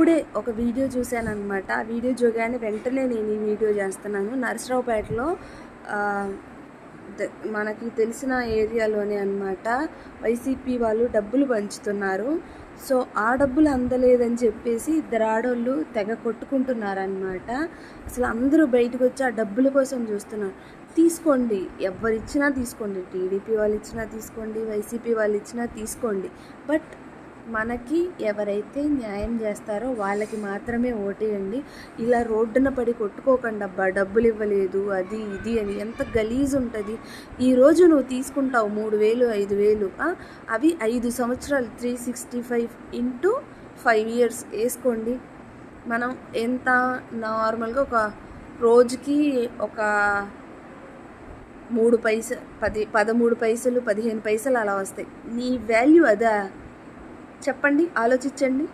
ఇప్పుడే ఒక వీడియో చూశానన్నమాట. ఆ వీడియో చూడగానే వెంటనే నేను ఈ వీడియో చేస్తున్నాను. నరసరావుపేటలో మనకి తెలిసిన ఏరియాలోనే అన్నమాట వైసీపీ వాళ్ళు డబ్బులు పంచుతున్నారు. సో ఆ డబ్బులు అందలేదని చెప్పేసి ఇద్దరు ఆడోళ్ళు తెగ కొట్టుకుంటున్నారనమాట. అసలు అందరూ బయటకు వచ్చి ఆ డబ్బుల కోసం చూస్తున్నారు. తీసుకోండి, ఎవరిచ్చినా తీసుకోండి, టీడీపీ వాళ్ళు ఇచ్చినా తీసుకోండి, వైసీపీ వాళ్ళు ఇచ్చినా తీసుకోండి, బట్ మనకి ఎవరైతే న్యాయం చేస్తారో వాళ్ళకి మాత్రమే ఓటేయండి. ఇలా రోడ్డున పడి కొట్టుకోకండి, అబ్బా డబ్బులు ఇవ్వలేదు అది ఇది అని. ఎంత గలీజ్ ఉంటుంది. ఈరోజు నువ్వు తీసుకుంటావు 3,000 5,000, అవి 5 సంవత్సరాలు 365 ఇంటూ 5 years వేసుకోండి. మనం ఎంత నార్మల్గా ఒక రోజుకి ఒక 3 పైసలు 13 పైసలు 15 పైసలు అలా వస్తాయి. నీ వాల్యూ అదా? చెప్పండి, ఆలోచించండి.